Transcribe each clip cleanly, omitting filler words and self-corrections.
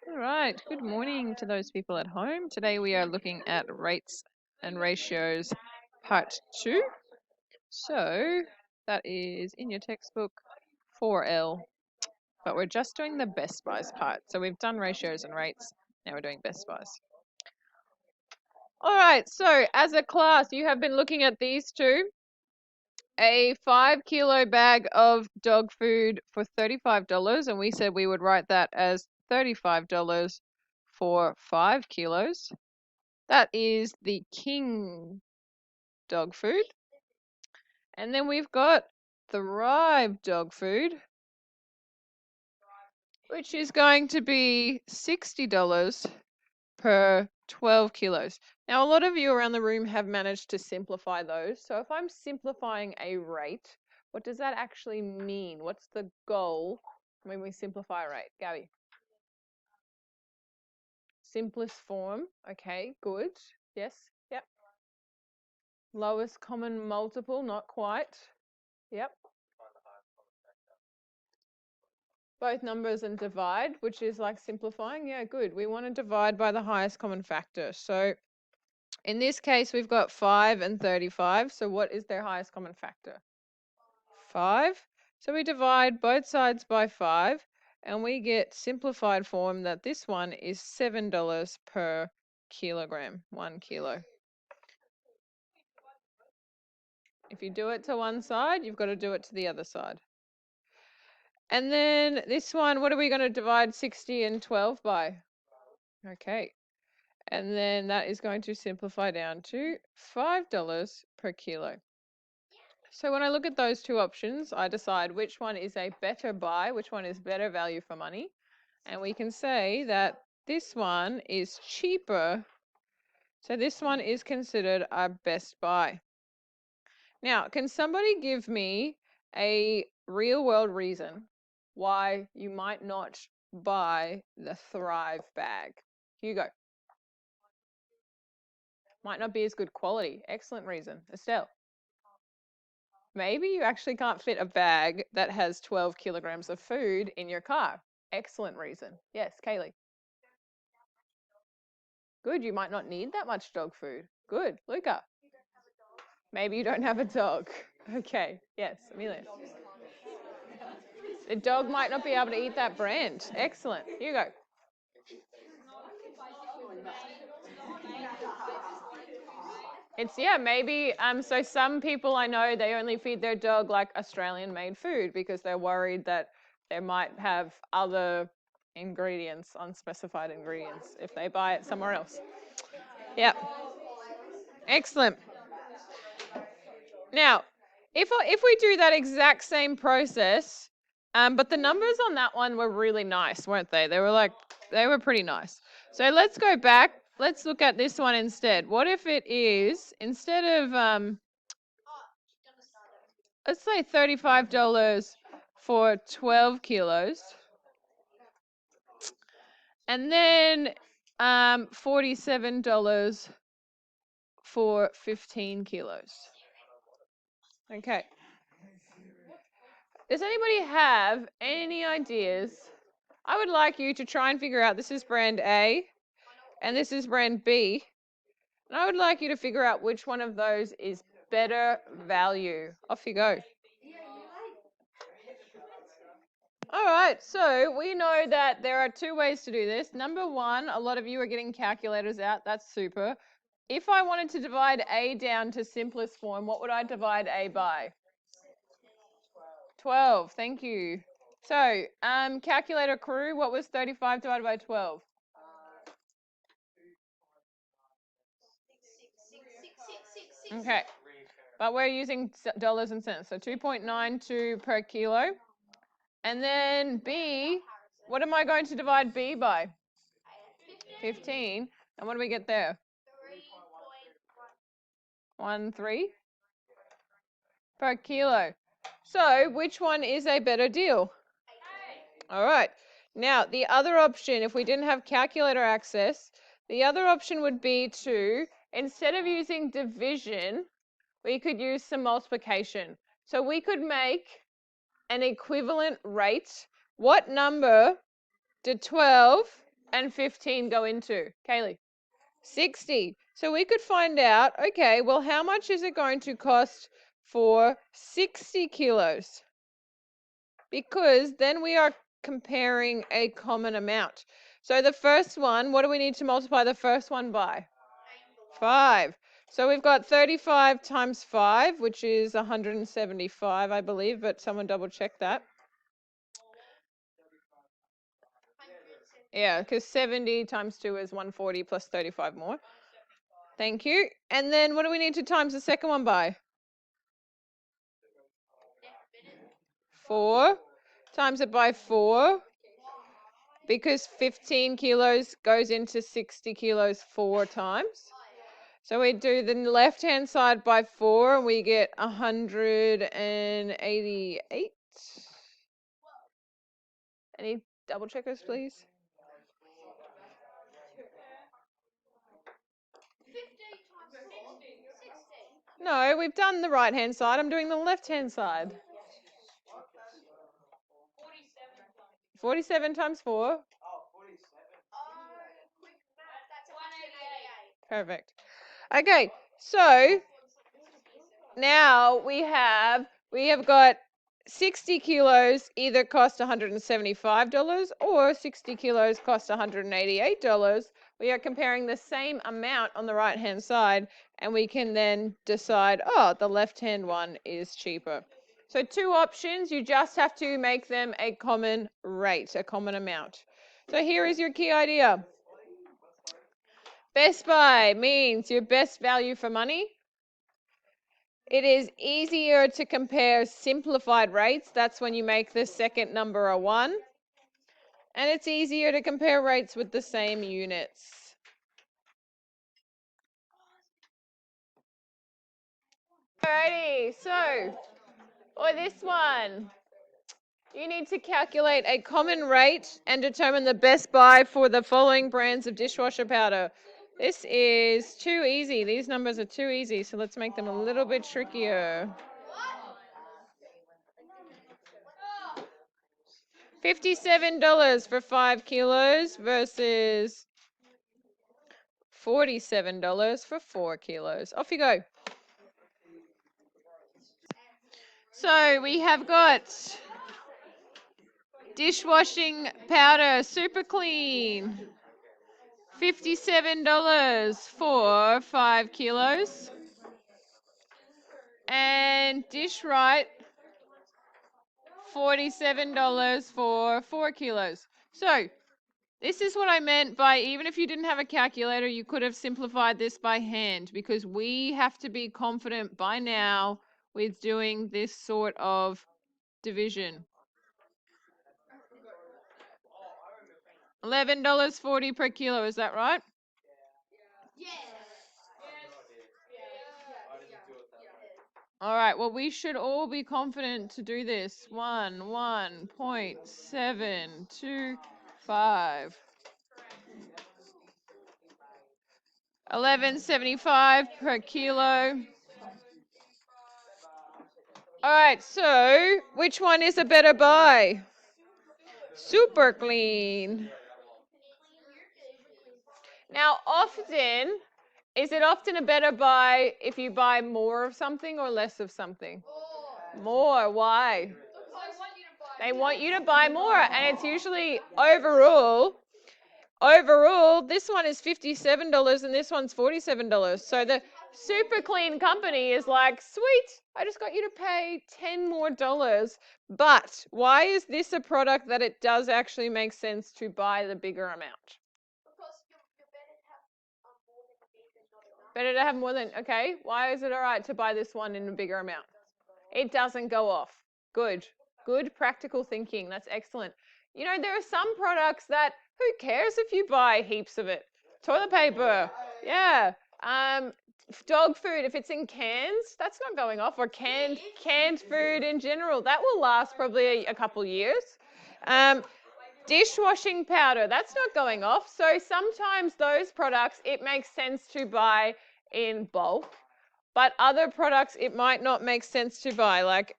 All right, good morning to those people at home. Today we are looking at rates and ratios part 2. So that is in your textbook 4L, but we're just doing the best buys part. So we've done ratios and rates, now we're doing best buys. All right, so as a class, you have been looking at these two. A 5 kilo bag of dog food for $35, and we said we would write that as $35 for 5 kilos. That is the King dog food. And then we've got Thrive dog food, which is going to be $60 per 12 kilos. Now, a lot of you around the room have managed to simplify those. So if I'm simplifying a rate, what does that actually mean? What's the goal when we simplify a rate? Gabby? Simplest form. Okay, good. Yes, yep. Lowest common multiple, not quite. Yep. Both numbers and divide, which is like simplifying. Yeah, good. We want to divide by the highest common factor. So in this case, we've got 5 and 35. So what is their highest common factor? 5. So we divide both sides by 5, and we get simplified form that this one is $7 per kilogram, 1 kilo. If you do it to one side, you've got to do it to the other side. And then this one, what are we going to divide 60 and 12 by? Okay. And then that is going to simplify down to $5 per kilo. So when I look at those two options, I decide which one is a better buy, which one is better value for money. And we can say that this one is cheaper. So this one is considered our best buy. Now, can somebody give me a real world reason why you might not buy the Thrive bag? Hugo. Might not be as good quality. Excellent reason. Estelle. Maybe you actually can't fit a bag that has 12 kilograms of food in your car. Excellent reason. Yes, Kaylee. Good, you might not need that much dog food. Good, Luca. Maybe you don't have a dog. Okay, yes, Amelia. The dog might not be able to eat that brand. Excellent. Hugo. It's, yeah, maybe, so some people I know, they only feed their dog like Australian made food because they're worried that they might have other ingredients, unspecified ingredients, if they buy it somewhere else. Yeah. Excellent. Now, if we do that exact same process, but the numbers on that one were really nice, weren't they? They were pretty nice. So let's go back. Let's look at this one instead. What if it is, instead of, let's say $35 for 12 kilos, and then $47 for 15 kilos. Okay. Does anybody have any ideas? I would like you to try and figure out, this is brand A and this is brand B. And I would like you to figure out which one of those is better value. Off you go. All right, so we know that there are two ways to do this. Number one, a lot of you are getting calculators out. That's super. If I wanted to divide A down to simplest form, what would I divide A by? 12, thank you. So, calculator crew, what was 35 divided by 12? Okay, but we're using dollars and cents, so 2.92 per kilo. And then B, what am I going to divide B by? 15. And what do we get there? 13 per kilo. So which one is a better deal? All right. Now, the other option, if we didn't have calculator access, the other option would be to, instead of using division, we could use some multiplication. So we could make an equivalent rate. What number did 12 and 15 go into? Kaylee? 60. So we could find out, okay, well, how much is it going to cost for 60 kilos? Because then we are comparing a common amount. So the first one, what do we need to multiply the first one by? 5. So we've got 35 times 5, which is 175, I believe, but someone double check that. Yeah, because 70 times 2 is 140 plus 35 more. Thank you. And then what do we need to times the second one by? 4. Times it by 4. Because 15 kilos goes into 60 kilos 4 times. So we do the left-hand side by 4 and we get 188. Any double checkers, please? No, we've done the right-hand side. I'm doing the left-hand side. 47 times 4. Perfect. Okay, so now we have got 60 kilos either cost $175 or 60 kilos cost $188. We are comparing the same amount on the right hand side and we can then decide, oh, the left hand one is cheaper. So 2 options, you just have to make them a common rate, a common amount. So here is your key idea. Best Buy means your best value for money. It is easier to compare simplified rates. That's when you make the second number a 1. And it's easier to compare rates with the same units. Alrighty, so for this one, you need to calculate a common rate and determine the best buy for the following brands of dishwasher powder. This is too easy. These numbers are too easy, so let's make them a little bit trickier. $57 for 5 kilos versus $47 for 4 kilos. Off you go. So we have got dishwashing powder, super clean. $57 for 5 kilos. And Dish Right, $47 for 4 kilos. So this is what I meant by, even if you didn't have a calculator, you could have simplified this by hand, because we have to be confident by now with doing this sort of division. $11.40 per kilo, is that right? All right, well, we should all be confident to do this. 1.725. $11.75 per kilo. All right, so which one is a better buy? Super clean. Now, is it often a better buy if you buy more of something or less of something? More. Why? They want you to buy more, and it's usually overall, this one is $57 and this one's $47. So the super clean company is like, sweet, I just got you to pay $10 more. But why is this a product that it does actually make sense to buy the bigger amount? Better to have more than, okay. Why is it all right to buy this one in a bigger amount? It doesn't go off. Good. Good practical thinking. That's excellent. You know, there are some products that, who cares if you buy heaps of it? Toilet paper. Yeah. Dog food, if it's in cans, that's not going off. Or canned food in general, that will last probably a couple years. Dishwashing powder, that's not going off. So sometimes those products, it makes sense to buy in bulk. But other products, it might not make sense to buy, like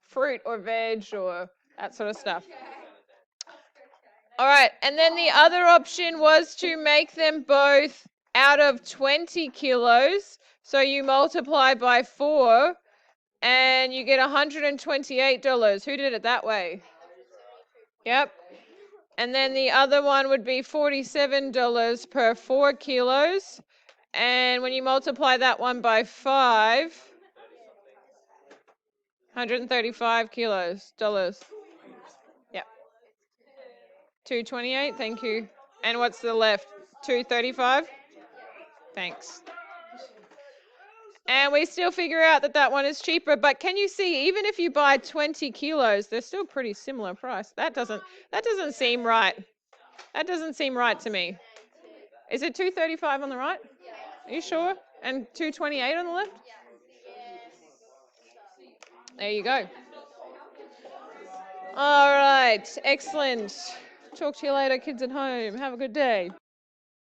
fruit or veg or that sort of stuff. All right, and then the other option was to make them both out of 20 kilos. So you multiply by 4 and you get $128. Who did it that way? Yep. And then the other one would be $47 per 4 kilos. And when you multiply that one by 5, 135 dollars. Yep. 228, thank you. And what's the left? 235? Thanks. And we still figure out that that one is cheaper, but can you see, even if you buy 20 kilos, they're still pretty similar price. That doesn't seem right. That doesn't seem right to me. Is it 235 on the right? Are you sure? And 228 on the left? There you go. All right, excellent. Talk to you later, kids at home. Have a good day.